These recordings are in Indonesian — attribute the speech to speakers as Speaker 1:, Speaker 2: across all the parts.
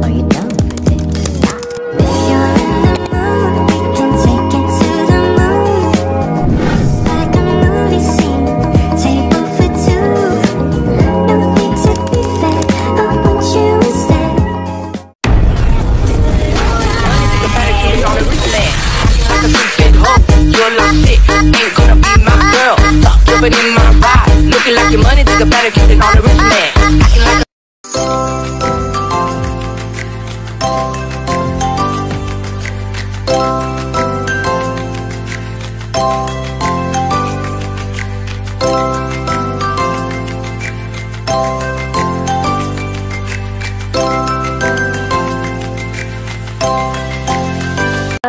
Speaker 1: Are you down for this? If you're in the mood, can take it to the moon. Just like a movie scene, table for two. No need to be fair, I want you instead.
Speaker 2: You're like it, ain't gonna be my girl. Stop jumping in my ride. Looking like your money, think about it, getting on the rich man. Acting like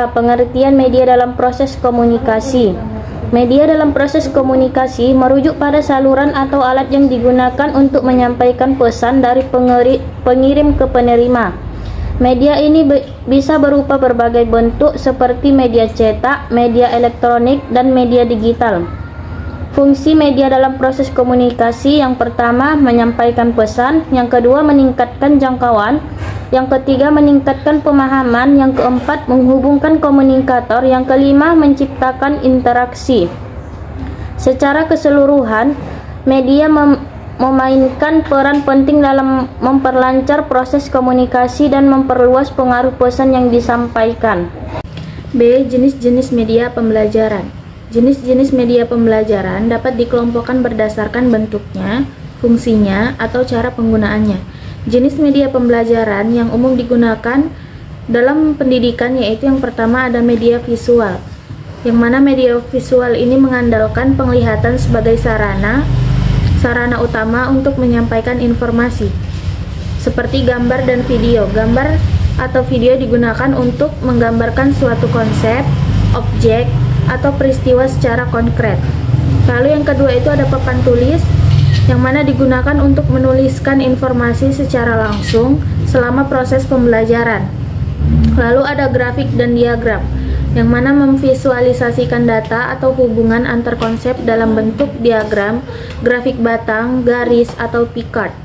Speaker 3: Pengertian media dalam proses komunikasi. Media dalam proses komunikasi merujuk pada saluran atau alat yang digunakan untuk menyampaikan pesan dari pengirim ke penerima. Media ini bisa berupa berbagai bentuk seperti media cetak, media elektronik, dan media digital. Fungsi media dalam proses komunikasi yang pertama menyampaikan pesan, yang kedua meningkatkan jangkauan, yang ketiga meningkatkan pemahaman, yang keempat menghubungkan komunikator, yang kelima menciptakan interaksi. Secara keseluruhan, media memainkan peran penting dalam memperlancar proses komunikasi dan memperluas pengaruh pesan yang disampaikan. B. Jenis-jenis media pembelajaran. Jenis-jenis media pembelajaran dapat dikelompokkan berdasarkan bentuknya, fungsinya, atau cara penggunaannya. Jenis media pembelajaran yang umum digunakan dalam pendidikan yaitu yang pertama ada media visual, yang mana media visual ini mengandalkan penglihatan sebagai sarana utama untuk menyampaikan informasi, seperti gambar dan video. Gambar atau video digunakan untuk menggambarkan suatu konsep, objek, atau peristiwa secara konkret. Lalu yang kedua itu ada papan tulis, yang mana digunakan untuk menuliskan informasi secara langsung selama proses pembelajaran. Lalu ada grafik dan diagram, yang mana memvisualisasikan data atau hubungan antar konsep dalam bentuk diagram, grafik batang, garis, atau pichart.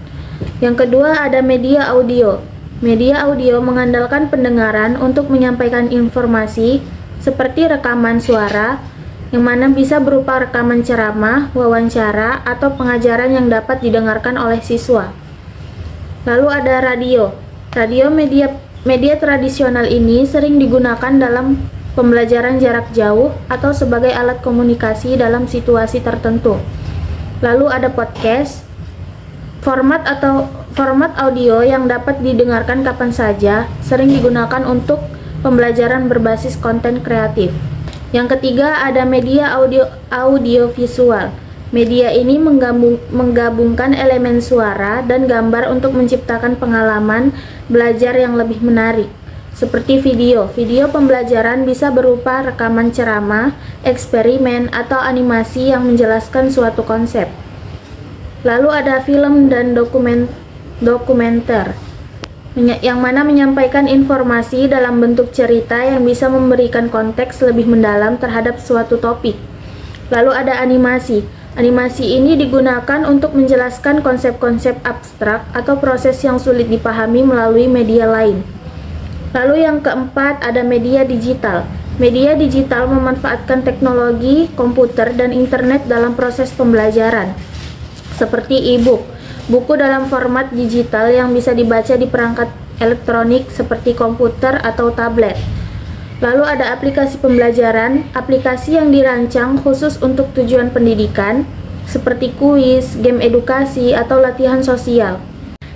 Speaker 3: Yang kedua ada media audio. Media audio mengandalkan pendengaran untuk menyampaikan informasi seperti rekaman suara, yang mana bisa berupa rekaman ceramah, wawancara, atau pengajaran yang dapat didengarkan oleh siswa. Lalu ada radio. Radio media tradisional ini sering digunakan dalam pembelajaran jarak jauh atau sebagai alat komunikasi dalam situasi tertentu. Lalu ada podcast. Format audio yang dapat didengarkan kapan saja, sering digunakan untuk pembelajaran berbasis konten kreatif. Yang ketiga ada media audiovisual. Media ini menggabungkan elemen suara dan gambar untuk menciptakan pengalaman belajar yang lebih menarik. Seperti video. Video pembelajaran bisa berupa rekaman ceramah, eksperimen, atau animasi yang menjelaskan suatu konsep. Lalu ada film dan dokumenter, yang mana menyampaikan informasi dalam bentuk cerita yang bisa memberikan konteks lebih mendalam terhadap suatu topik. Lalu ada animasi. Animasi ini digunakan untuk menjelaskan konsep-konsep abstrak atau proses yang sulit dipahami melalui media lain. Lalu yang keempat ada media digital. Media digital memanfaatkan teknologi, komputer, dan internet dalam proses pembelajaran, seperti e-book. Buku dalam format digital yang bisa dibaca di perangkat elektronik seperti komputer atau tablet. Lalu ada aplikasi pembelajaran, aplikasi yang dirancang khusus untuk tujuan pendidikan, seperti kuis, game edukasi, atau latihan sosial.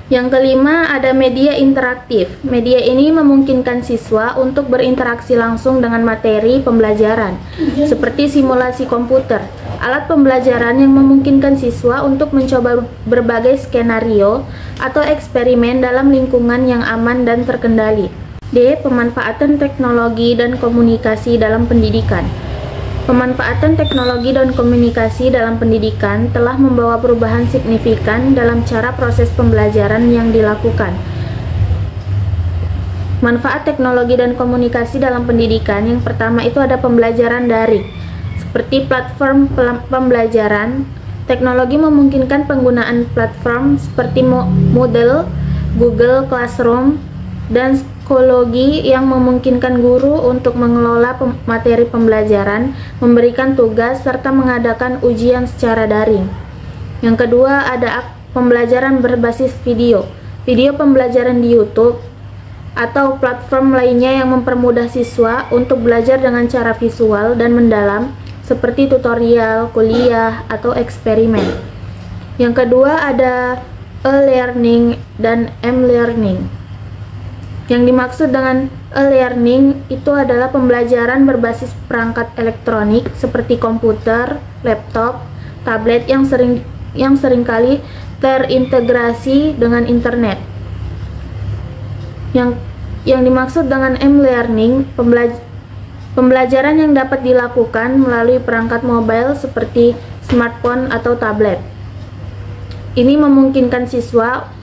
Speaker 3: Yang kelima ada media interaktif. Media ini memungkinkan siswa untuk berinteraksi langsung dengan materi pembelajaran, seperti simulasi komputer. Alat pembelajaran yang memungkinkan siswa untuk mencoba berbagai skenario atau eksperimen dalam lingkungan yang aman dan terkendali. D. Pemanfaatan teknologi dan komunikasi dalam pendidikan. Pemanfaatan teknologi dan komunikasi dalam pendidikan telah membawa perubahan signifikan dalam cara proses pembelajaran yang dilakukan. Manfaat teknologi dan komunikasi dalam pendidikan yang pertama itu ada pembelajaran daring. Seperti platform pembelajaran, teknologi memungkinkan penggunaan platform seperti Moodle, Google Classroom, dan psikologi yang memungkinkan guru untuk mengelola materi pembelajaran, memberikan tugas, serta mengadakan ujian secara daring. Yang kedua, ada pembelajaran berbasis video. Video pembelajaran di YouTube atau platform lainnya yang mempermudah siswa untuk belajar dengan cara visual dan mendalam, seperti tutorial, kuliah, atau eksperimen. Yang kedua, ada e-learning dan m-learning. Yang dimaksud dengan e-learning itu adalah pembelajaran berbasis perangkat elektronik seperti komputer, laptop, tablet yang seringkali terintegrasi dengan internet. Yang dimaksud dengan m-learning, pembelajaran yang dapat dilakukan melalui perangkat mobile seperti smartphone atau tablet. Ini memungkinkan siswa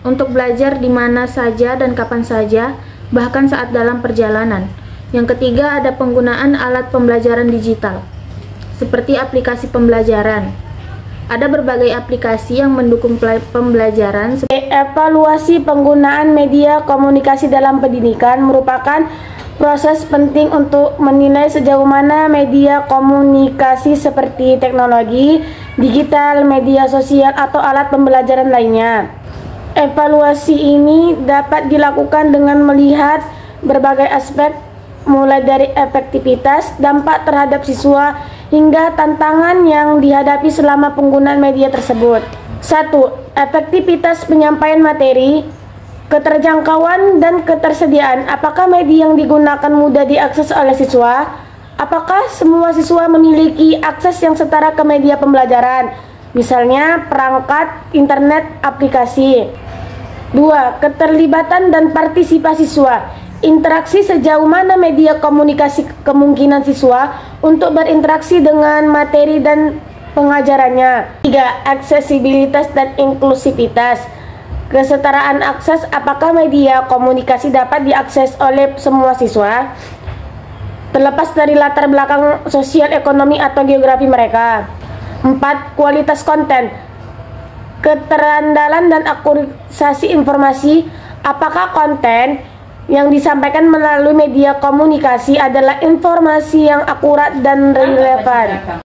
Speaker 3: untuk belajar di mana saja dan kapan saja, bahkan saat dalam perjalanan. Yang ketiga, ada penggunaan alat pembelajaran digital, seperti aplikasi pembelajaran. Ada berbagai aplikasi yang mendukung pembelajaran.
Speaker 4: Evaluasi penggunaan media komunikasi dalam pendidikan merupakan proses penting untuk menilai sejauh mana media komunikasi seperti teknologi, digital, media sosial, atau alat pembelajaran lainnya. Evaluasi ini dapat dilakukan dengan melihat berbagai aspek, mulai dari efektivitas, dampak terhadap siswa, hingga tantangan yang dihadapi selama penggunaan media tersebut. 1. Efektivitas penyampaian materi, keterjangkauan dan ketersediaan. Apakah media yang digunakan mudah diakses oleh siswa? Apakah semua siswa memiliki akses yang setara ke media pembelajaran? Misalnya perangkat internet aplikasi. 2. Keterlibatan dan partisipasi siswa. Interaksi sejauh mana media komunikasi kemungkinan siswa untuk berinteraksi dengan materi dan pengajarannya. 3. Aksesibilitas dan inklusivitas. Kesetaraan akses, apakah media komunikasi dapat diakses oleh semua siswa, terlepas dari latar belakang sosial, ekonomi, atau geografi mereka. 4. Kualitas konten, keterandalan dan akurasi informasi, apakah konten yang disampaikan melalui media komunikasi adalah informasi yang akurat dan relevan.